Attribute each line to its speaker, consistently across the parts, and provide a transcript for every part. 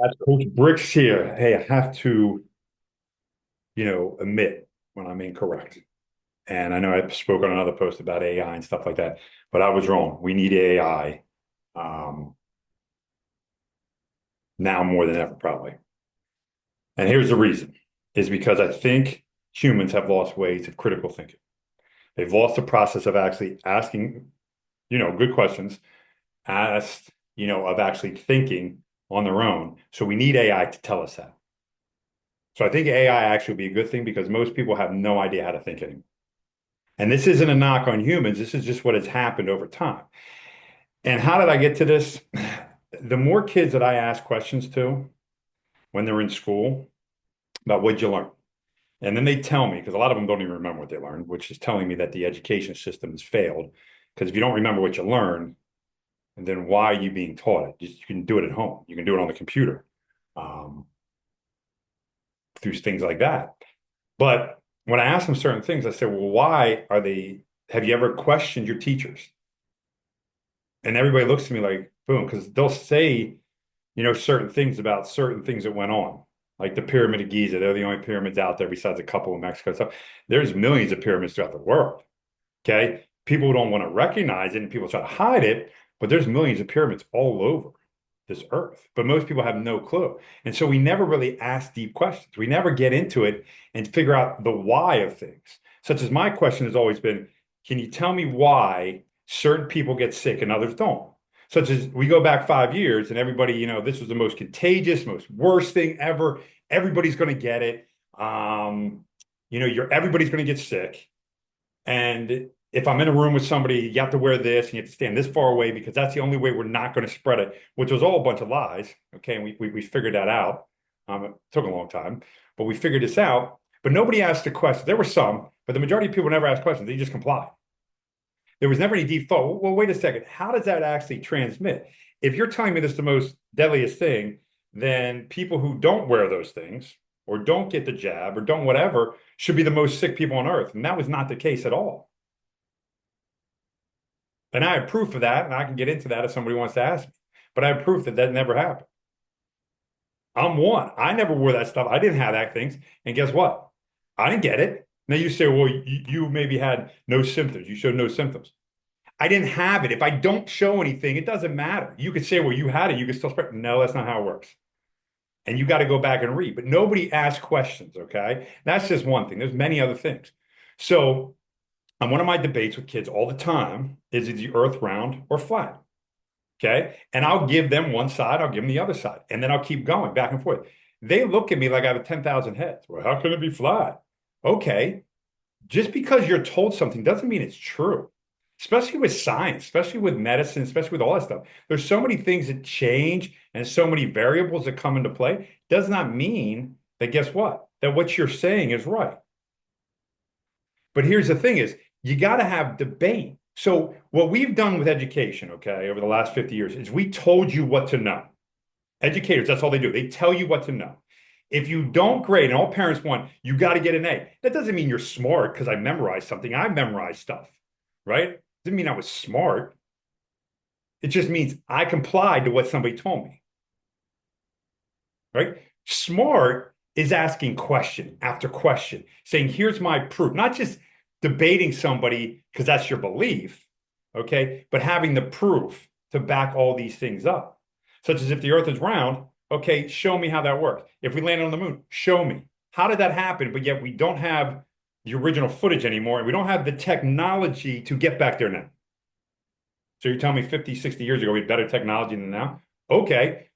Speaker 1: That's Coach Bricks here. Hey, I have to, admit when I'm incorrect. And I know I spoke on another post about AI and stuff like that, but I was wrong. We need AI um, now more than ever, probably. And here's the reason, is because I think humans have lost ways of critical thinking. They've lost the process of actually asking, good questions, asked, of actually thinking on their own. So we need AI to tell us that. So I think AI actually would be a good thing because most people have no idea how to think anymore. And this isn't a knock on humans. This is just what has happened over time. And how did I get to this? The more kids that I ask questions to when they're in school about what'd you learn? And then they tell me, because a lot of them don't even remember what they learned, which is telling me that the education system has failed. Because if you don't remember what you learned, then why are you being taught it? You can do it at home. You can do it on the computer um, through things like that. But when I ask them certain things, I say, well, why are they, have you ever questioned your teachers? And everybody looks at me like, boom, because they'll say, certain things about certain things that went on, like the Pyramid of Giza. They're the only pyramids out there besides a couple in Mexico. So there's millions of pyramids throughout the world. Okay. People don't want to recognize it and people try to hide it, but there's millions of pyramids all over this earth. But most people have no clue. And so we never really ask deep questions. We never get into it and figure out the why of things. Such as my question has always been, can you tell me why certain people get sick and others don't? Such as we go back 5 years and everybody, this was the most contagious, most worst thing ever. Everybody's going to get it. Everybody's going to get sick. And if I'm in a room with somebody, you have to wear this and you have to stand this far away because that's the only way we're not going to spread it, which was all a bunch of lies. Okay. And we figured that out. It took a long time, but we figured this out. But nobody asked the question. There were some, but the majority of people never asked questions. They just complied. There was never any deep thought. Well, wait a second. How does that actually transmit? If you're telling me this is the most deadliest thing, then people who don't wear those things or don't get the jab or don't whatever should be the most sick people on earth. And that was not the case at all. And I have proof of that, and I can get into that if somebody wants to ask me. But I have proof that that never happened. I'm one. I never wore that stuff. I didn't have that things. And guess what? I didn't get it. Now you say, well, you maybe had no symptoms. You showed no symptoms. I didn't have it. If I don't show anything, it doesn't matter. You could say, well, you had it. You could still spread. No, that's not how it works. And you got to go back and read. But nobody asks questions, okay? That's just one thing. There's many other things. So on one of my debates with kids all the time is the earth round or flat? Okay. And I'll give them one side, I'll give them the other side, and then I'll keep going back and forth. They look at me like I have 10,000 heads. Well, how can it be flat? Okay. Just because you're told something doesn't mean it's true, especially with science, especially with medicine, especially with all that stuff. There's so many things that change and so many variables that come into play. Does not mean that, guess what? That what you're saying is right. But here's the thing is you got to have debate. So what we've done with education, okay, over the last 50 years is we told you what to know. Educators, that's all they do. They tell you what to know. If you don't grade, and all parents want, you got to get an A. That doesn't mean you're smart because I memorized something. I memorized stuff, right? Doesn't mean I was smart. It just means I complied to what somebody told me, right? Smart is asking question after question, saying, here's my proof, not just debating somebody because that's your belief, okay, but having the proof to back all these things up. Such as if the earth is round, okay, show me how that works. If we landed on the moon, show me. How did that happen? But yet we don't have the original footage anymore, and we don't have the technology to get back there now. So you're telling me 50, 60 years ago we had better technology than now? Okay,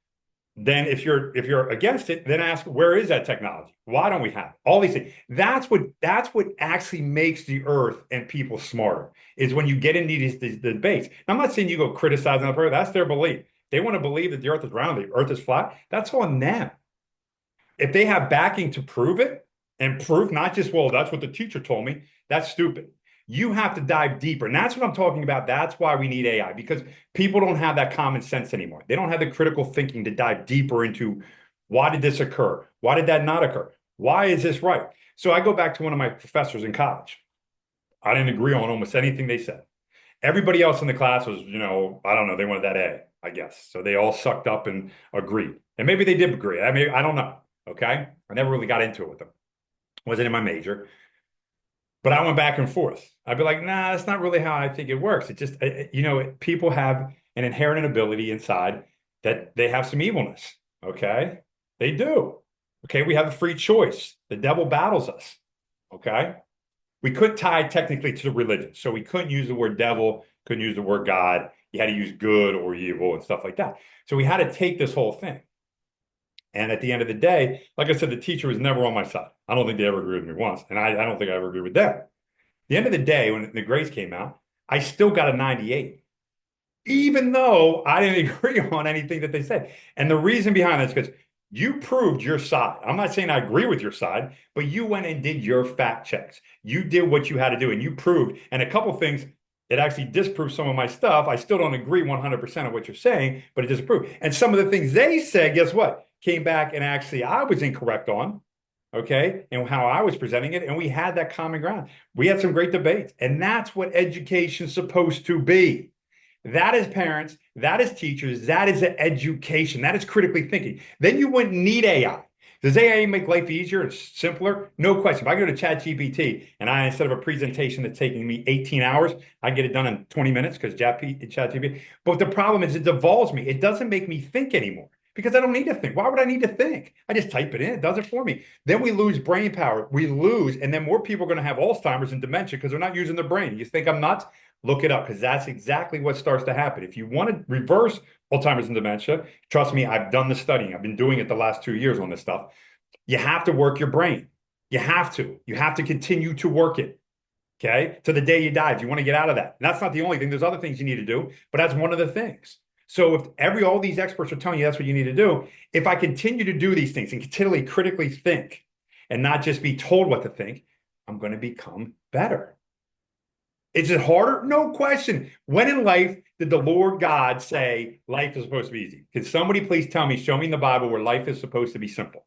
Speaker 1: then if you're against it, then ask where is that technology? Why don't we have it? All these things? That's what actually makes the earth and people smarter is when you get into these debates. Now, I'm not saying you go criticizing the person. That's their belief. They want to believe that the earth is round, the earth is flat. That's on them. If they have backing to prove it and proof, not just, well, that's what the teacher told me, that's stupid. You have to dive deeper. And that's what I'm talking about. That's why we need AI because people don't have that common sense anymore. They don't have the critical thinking to dive deeper into why did this occur? Why did that not occur? Why is this right? So I go back to one of my professors in college. I didn't agree on almost anything they said. Everybody else in the class was, I don't know, they wanted that A. I guess. So they all sucked up and agreed. And maybe they did agree. I mean, I don't know. Okay. I never really got into it with them. Wasn't in my major. But I went back and forth. I'd be like, nah, that's not really how I think it works. It just, people have an inherent ability inside that they have some evilness. Okay. They do. Okay. We have a free choice. The devil battles us. Okay. We couldn't tie technically to the religion. So we couldn't use the word devil, couldn't use the word God. You had to use good or evil and stuff like that. So we had to take this whole thing. And at the end of the day, like I said, the teacher was never on my side. I don't think they ever agreed with me once. And I don't think I ever agreed with them. At the end of the day, when the grades came out, I still got a 98, even though I didn't agree on anything that they said. And the reason behind that is because you proved your side. I'm not saying I agree with your side, but you went and did your fact checks. You did what you had to do and you proved. And a couple things, it actually disproved some of my stuff. I still don't agree 100% of what you're saying, but it disproved. And some of the things they said, guess what? Came back and actually I was incorrect on, okay, and how I was presenting it. And we had that common ground. We had some great debates. And that's what education's supposed to be. That is parents, that is teachers, that is education, that is critically thinking. Then you wouldn't need AI. Does AI make life easier and simpler? No question. If I go to ChatGPT and instead of a presentation that's taking me 18 hours, I get it done in 20 minutes because ChatGPT. But the problem is it devolves me. It doesn't make me think anymore because I don't need to think. Why would I need to think? I just type it in. It does it for me. Then we lose brain power. We lose, and then more people are going to have Alzheimer's and dementia because they're not using their brain. You think I'm nuts? Look it up because that's exactly what starts to happen. If you want to reverse Alzheimer's and dementia, trust me, I've done the studying. I've been doing it the last 2 years on this stuff. You have to work your brain. You have to. You have to continue to work it. Okay. To the day you die, if you want to get out of that. And that's not the only thing. There's other things you need to do, but that's one of the things. So if all these experts are telling you that's what you need to do, if I continue to do these things and continually critically think and not just be told what to think, I'm going to become better. Is it harder? No question. When in life did the Lord God say life is supposed to be easy? Can somebody please tell me, show me in the Bible where life is supposed to be simple?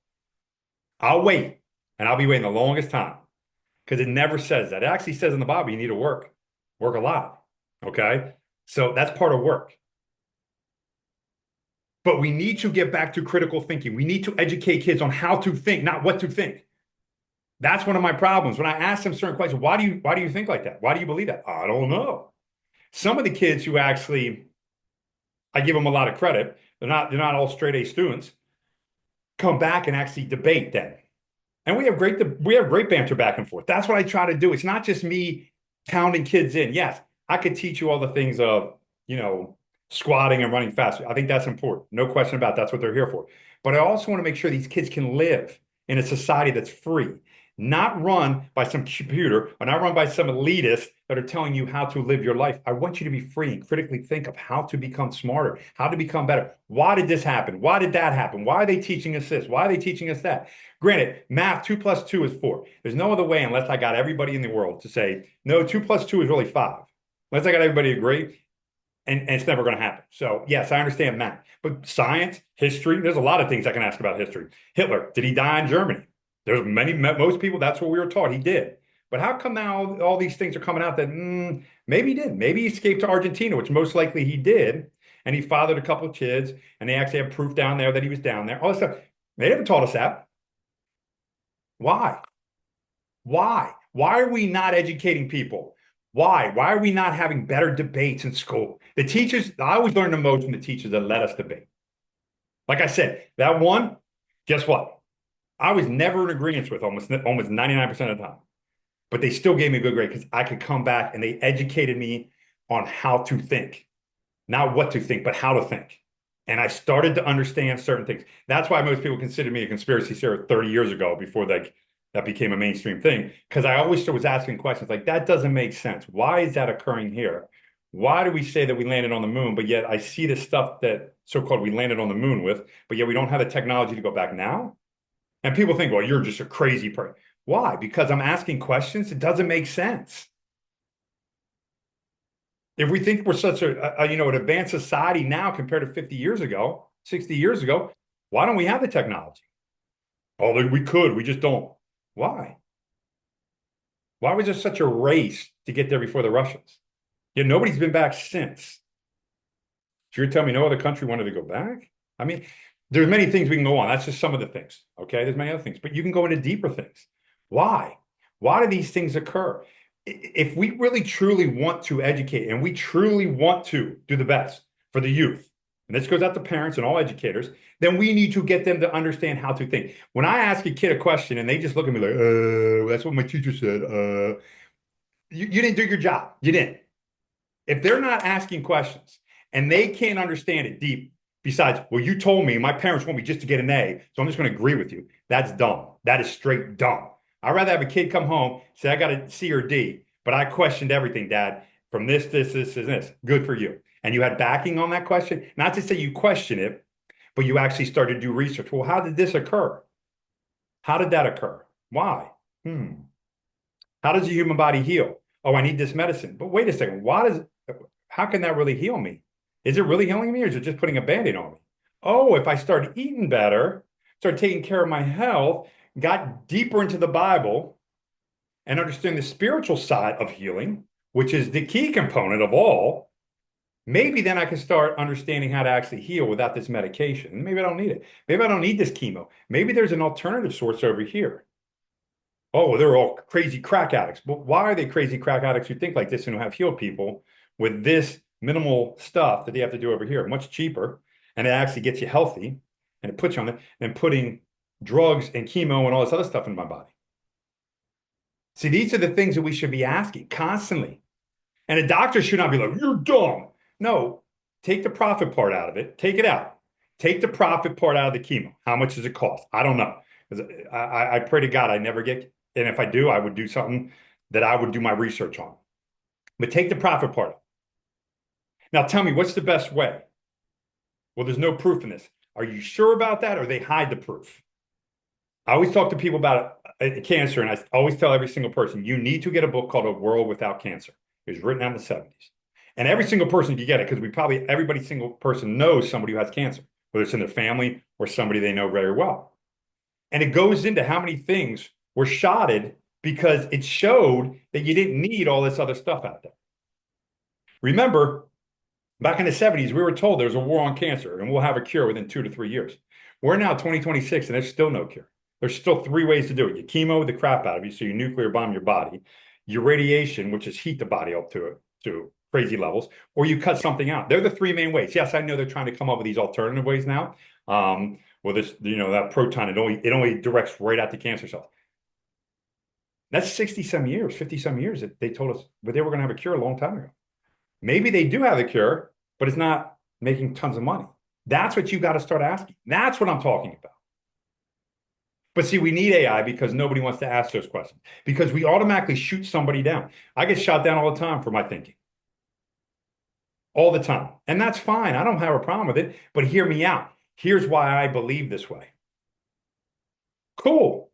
Speaker 1: I'll wait, and I'll be waiting the longest time because it never says that. It actually says in the Bible you need to work a lot. Okay? So that's part of work. But we need to get back to critical thinking. We need to educate kids on how to think, not what to think. That's one of my problems. When I ask them certain questions, why do you think like that? Why do you believe that? I don't know. Some of the kids who actually, I give them a lot of credit, they're not all straight A students, come back and actually debate then. And we have great banter back and forth. That's what I try to do. It's not just me pounding kids in. Yes, I could teach you all the things of, squatting and running faster. I think that's important. No question about it. That's what they're here for. But I also want to make sure these kids can live in a society that's free, not run by some computer or not run by some elitists that are telling you how to live your life. I want you to be free and critically think of how to become smarter, how to become better. Why did this happen? Why did that happen? Why are they teaching us this? Why are they teaching us that? Granted, math, 2 plus 2 is 4. There's no other way unless I got everybody in the world to say, no, 2 plus 2 is really 5. Unless I got everybody to agree, and it's never going to happen. So yes, I understand math, but science, history, there's a lot of things I can ask about history. Hitler, did he die in Germany? There's most people, that's what we were taught. He did. But how come now all these things are coming out that maybe he did? Maybe he escaped to Argentina, which most likely he did. And he fathered a couple of kids and they actually have proof down there that he was down there. All this stuff. They never taught us that. Why? Why? Why are we not educating people? Why? Why are we not having better debates in school? The teachers, I always learn the most from the teachers that let us debate. Like I said, that one, guess what? I was never in agreement with almost 99% of the time. But they still gave me a good grade because I could come back and they educated me on how to think. Not what to think, but how to think. And I started to understand certain things. That's why most people considered me a conspiracy theorist 30 years ago before that became a mainstream thing. Because I always was asking questions like, that doesn't make sense. Why is that occurring here? Why do we say that we landed on the moon, but yet I see the stuff that so-called we landed on the moon with, but yet we don't have the technology to go back now? And people think, well, you're just a crazy person. Why? Because I'm asking questions. It doesn't make sense. If we think we're such an advanced society now compared to 50 years ago, 60 years ago, why don't we have the technology? Oh, we could. We just don't. Why? Why was there such a race to get there before the Russians? Nobody's been back since. So you're telling me no other country wanted to go back? I mean, there's many things we can go on. That's just some of the things. Okay. There's many other things, but you can go into deeper things. Why? Why do these things occur? If we really truly want to educate and we truly want to do the best for the youth, and this goes out to parents and all educators, then we need to get them to understand how to think. When I ask a kid a question and they just look at me like, that's what my teacher said. You didn't do your job. You didn't. If they're not asking questions and they can't understand it deep, besides, well, you told me my parents want me just to get an A, so I'm just going to agree with you. That's dumb. That is straight dumb. I'd rather have a kid come home, say, I got a C or D, but I questioned everything, Dad, from this, and this. Good for you. And you had backing on that question. Not to say you question it, but you actually started to do research. Well, how did this occur? How did that occur? Why? How does the human body heal? Oh, I need this medicine. But wait a second. How can that really heal me? Is it really healing me or is it just putting a band-aid on me? Oh, if I start eating better, start taking care of my health, got deeper into the Bible and understand the spiritual side of healing, which is the key component of all, maybe then I can start understanding how to actually heal without this medication. Maybe I don't need it. Maybe I don't need this chemo. Maybe there's an alternative source over here. Oh, they're all crazy crack addicts. But why are they crazy crack addicts who think like this and who have healed people with this minimal stuff that they have to do over here? Much cheaper, and it actually gets you healthy, and it puts you on it, and putting drugs and chemo and all this other stuff in my body. See, these are the things that we should be asking constantly. And a doctor should not be like, you're dumb. No, take the profit part out of it. Take it out. Take the profit part out of the chemo. How much does it cost? I don't know. I pray to God I never get, and if I do, I would do something that I would do my research on. But take the profit part out. Now tell me, what's the best way? Well, there's no proof in this. Are you sure about that or they hide the proof? I always talk to people about cancer, and I always tell every single person, you need to get a book called A World Without Cancer. It was written out in the 70s. And every single person can get it because every single person knows somebody who has cancer, whether it's in their family or somebody they know very well. And it goes into how many things were shotted because it showed that you didn't need all this other stuff out there. Remember, back in the 70s, we were told there's a war on cancer and we'll have a cure within 2 to 3 years. We're now 2026 and there's still no cure. There's still 3 ways to do it. You chemo the crap out of you, so you nuclear bomb your body. Your radiation, which is heat the body up to crazy levels, or you cut something out. They're the 3 main ways. Yes, I know they're trying to come up with these alternative ways now. Well, this, that proton, it only directs right at the cancer cells. That's 60 some years, 50 some years that they told us, but they were going to have a cure a long time ago. Maybe they do have a cure, but it's not making tons of money. That's what you got to start asking. That's what I'm talking about. But see, we need AI because nobody wants to ask those questions because we automatically shoot somebody down. I get shot down all the time for my thinking. All the time. And that's fine. I don't have a problem with it, but hear me out. Here's why I believe this way. Cool.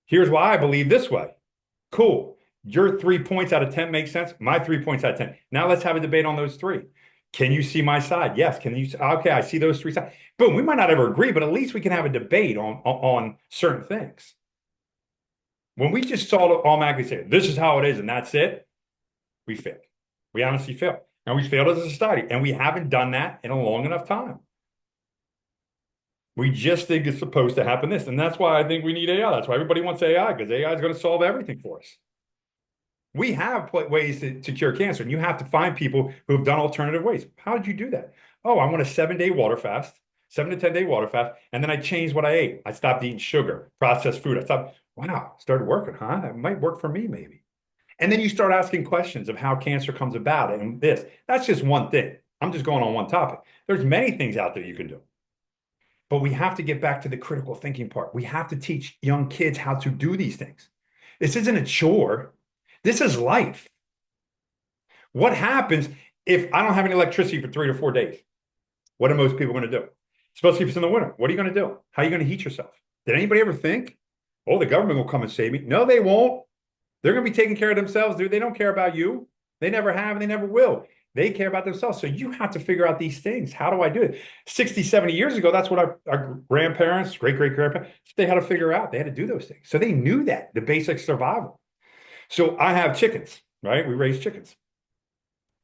Speaker 1: Here's why I believe this way. Cool. Your 3 points out of 10 make sense. My 3 points out of 10. Now let's have a debate on those 3. Can you see my side? Yes. Can you? Okay, I see those 3 sides. Boom. We might not ever agree, but at least we can have a debate on certain things. When we just automatically say, this is how it is, and that's it, we failed. We honestly failed. And we failed as a society. And we haven't done that in a long enough time. We just think it's supposed to happen this. And that's why I think we need AI. That's why everybody wants AI, because AI is going to solve everything for us. We have ways to cure cancer, and you have to find people who have done alternative ways. How did you do that? Oh, I want a 7-day water fast, 7 to 10 day water fast, and then I changed what I ate. I stopped eating sugar, processed food. I thought, wow, started working, huh? That might work for me, maybe. And then you start asking questions of how cancer comes about and this. That's just one thing. I'm just going on one topic. There's many things out there you can do. But we have to get back to the critical thinking part. We have to teach young kids how to do these things. This isn't a chore. This is life. What happens if I don't have any electricity for 3 to 4 days? What are most people going to do? Especially if it's in the winter. What are you going to do? How are you going to heat yourself? Did anybody ever think, oh, the government will come and save me? No, they won't. They're going to be taking care of themselves, dude. They don't care about you. They never have, and they never will. They care about themselves. So you have to figure out these things. How do I do it? 60, 70 years ago, that's what our grandparents, great-great-grandparents, they had to figure out. They had to do those things. So they knew that, the basic survival. So I have chickens, right? We raise chickens.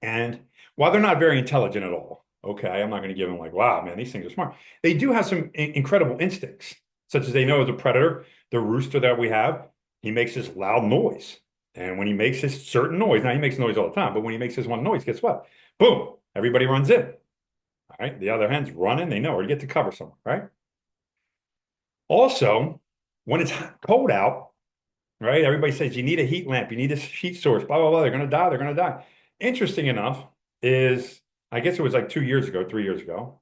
Speaker 1: And while they're not very intelligent at all, Okay, I'm not going to give them like, wow, man, these things are smart. They do have some incredible instincts, such as they know as a predator, the rooster that we have, he makes this loud noise. And when he makes this certain noise, now he makes noise all the time, but when he makes this one noise, guess what? Boom, everybody runs in. All right, the other hens run in, they know, or to get to cover somewhere, right? Also, when it's cold out, right? Everybody says you need a heat lamp, you need a heat source, blah, blah, blah. They're going to die. They're going to die. Interesting enough is, I guess it was like 2 years ago, 3 years ago.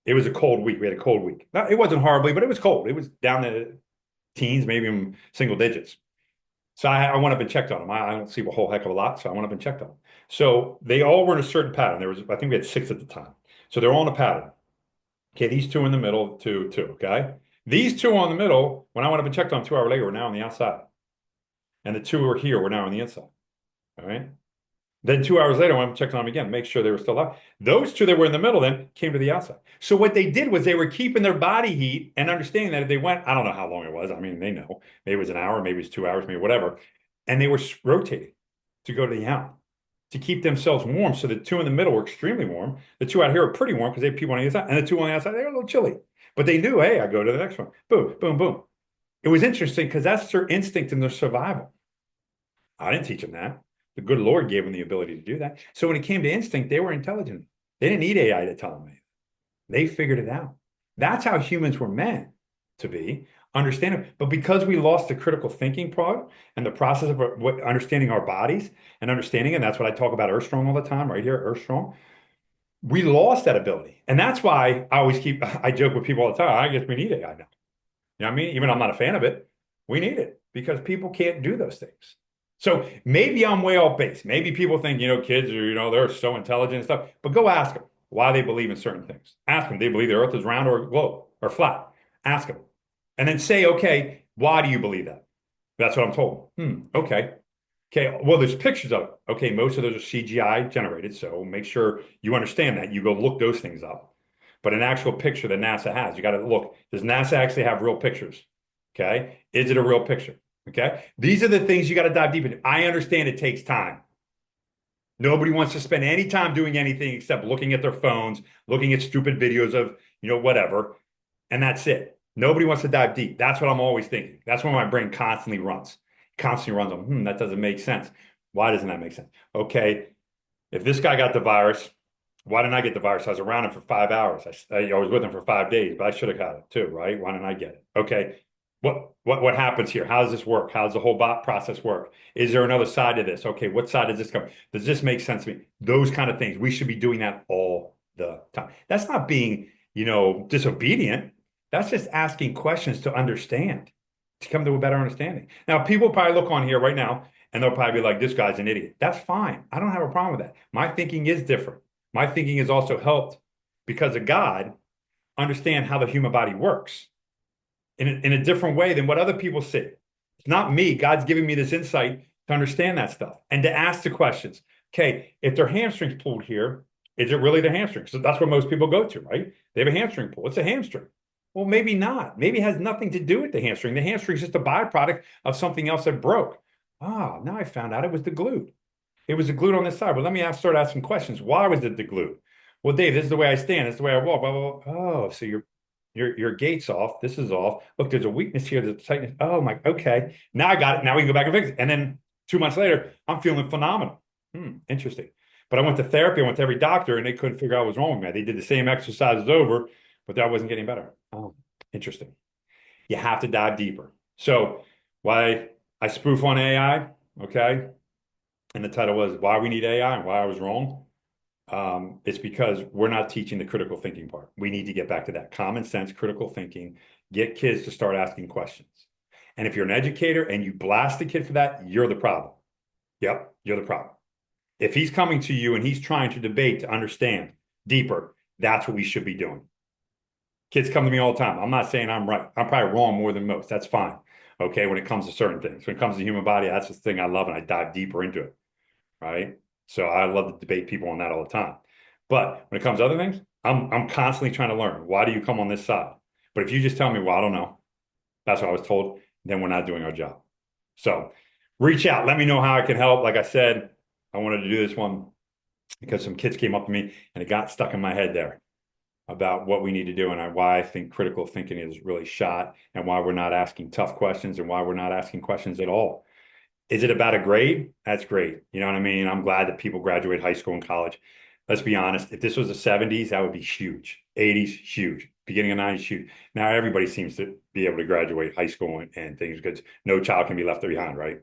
Speaker 1: It was a cold week. We had a cold week. It wasn't horribly, but it was cold. It was down to teens, maybe in single digits. So I went up and checked on them. I don't see a whole heck of a lot, so I went up and checked on them. So they all were in a certain pattern. There was, I think we had six at the time. So they're all in a pattern. Okay, these two in the middle, two. Okay, these two on the middle. When I went up and checked on them 2 hours later, were now on the outside, and the two who were here were now on the inside. All right. Then 2 hours later, I went and checked on them again, make sure they were still alive. Those two that were in the middle then came to the outside. So what they did was they were keeping their body heat and understanding that if they went, I don't know how long it was. I mean, they know. Maybe it was an hour, maybe it was 2 hours, maybe whatever. And they were rotating to go to the out to keep themselves warm. So the two in the middle were extremely warm. The two out here are pretty warm because they have people on the inside. And the two on the outside, they were a little chilly. But they knew, hey, I go to the next one. Boom, boom, boom. It was interesting because that's their instinct and their survival. I didn't teach them that. The good Lord gave them the ability to do that. So when it came to instinct, they were intelligent. They didn't need AI to tell them anything. They figured it out. That's how humans were meant to be, understanding. But because we lost the critical thinking part and the process of understanding our bodies and understanding, and that's what I talk about Earth Strong all the time, right here, Earth Strong. We lost that ability. And that's why I always I joke with people all the time, I guess we need AI now. You know what I mean? Even though I'm not a fan of it, we need it because people can't do those things. So maybe I'm way off base. Maybe people think, kids are, they're so intelligent and stuff. But go ask them why they believe in certain things. Ask them, they believe the earth is round or globe or flat. Ask them. And then say, okay, why do you believe that? That's what I'm told. Okay. Okay. Well, there's pictures of it. Okay. Most of those are CGI generated. So make sure you understand that. You go look those things up. But an actual picture that NASA has, you got to look. Does NASA actually have real pictures? Okay. Is it a real picture? Okay. These are the things you got to dive deep into. I understand it takes time. Nobody wants to spend any time doing anything except looking at their phones, looking at stupid videos of, whatever. And that's it. Nobody wants to dive deep. That's what I'm always thinking. That's when my brain constantly runs. Constantly runs on, that doesn't make sense. Why doesn't that make sense? Okay. If this guy got the virus, why didn't I get the virus? I was around him for 5 hours. I was with him for 5 days, but I should have got it too, right? Why didn't I get it? Okay. What happens here? How does this work? How does the whole bot process work? Is there another side to this? Okay, what side does this come? Does this make sense to me? Those kind of things. We should be doing that all the time. That's not being, disobedient. That's just asking questions to understand, to come to a better understanding. Now, people probably look on here right now and they'll probably be like, this guy's an idiot. That's fine. I don't have a problem with that. My thinking is different. My thinking has also helped because of God understand how the human body works in a different way than what other people see. It's not me. God's giving me this insight to understand that stuff and to ask the questions. Okay, if their hamstrings pulled here, is it really the hamstring? So that's what most people go to, right? They have a hamstring pull. It's a hamstring. Well, maybe not. Maybe it has nothing to do with the hamstring. The hamstring is just a byproduct of something else that broke. Ah, now I found out it was the glute. It was the glute on this side. Well, let me start asking questions. Why was it the glute? Well, Dave, this is the way I stand. This is the way I walk. Blah, blah, blah. Oh, so your gait's off. This is off. Look, there's a weakness here. There's a tightness. Oh my, okay. Now I got it. Now we can go back and fix it. And then 2 months later, I'm feeling phenomenal. Interesting. But I went to therapy. I went to every doctor, and they couldn't figure out what was wrong with me. They did the same exercises over, but that wasn't getting better. Oh, interesting. You have to dive deeper. So why I spoof on AI, okay? And the title was Why We Need AI and Why I Was Wrong. It's because we're not teaching the critical thinking part. We need to get back to that common sense, critical thinking, get kids to start asking questions. And if you're an educator and you blast the kid for that, you're the problem. Yep, you're the problem. If he's coming to you and he's trying to debate to understand deeper, that's what we should be doing. Kids come to me all the time. I'm not saying I'm right. I'm probably wrong more than most. That's fine. Okay, when it comes to certain things. When it comes to the human body, that's the thing I love, and I dive deeper into it. Right? So I love to debate people on that all the time. But when it comes to other things, I'm constantly trying to learn. Why do you come on this side? But if you just tell me, well, I don't know, that's what I was told, then we're not doing our job. So reach out. Let me know how I can help. Like I said, I wanted to do this one because some kids came up to me and it got stuck in my head there about what we need to do and why I think critical thinking is really shot and why we're not asking tough questions and why we're not asking questions at all. Is it about a grade? That's great. You know what I mean? I'm glad that people graduate high school and college. Let's be honest. If this was the 70s, that would be huge. 80s, huge. Beginning of 90s, huge. Now everybody seems to be able to graduate high school and things because no child can be left behind, right?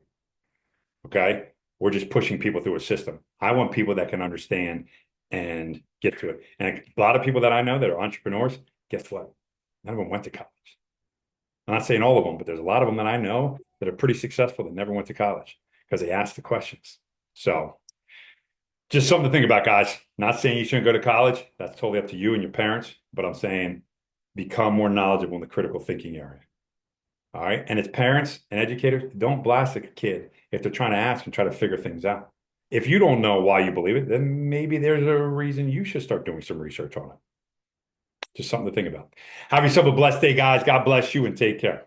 Speaker 1: Okay. We're just pushing people through a system. I want people that can understand and get to it. And a lot of people that I know that are entrepreneurs, guess what? None of them went to college. I'm not saying all of them, but there's a lot of them that I know that are pretty successful that never went to college because they asked the questions. So just something to think about, guys. Not saying you shouldn't go to college. That's totally up to you and your parents, but I'm saying become more knowledgeable in the critical thinking area. All right. And as parents and educators, don't blast a kid if they're trying to ask and try to figure things out. If you don't know why you believe it, then maybe there's a reason you should start doing some research on it. Just something to think about. Have yourself a blessed day, guys. God bless you and take care.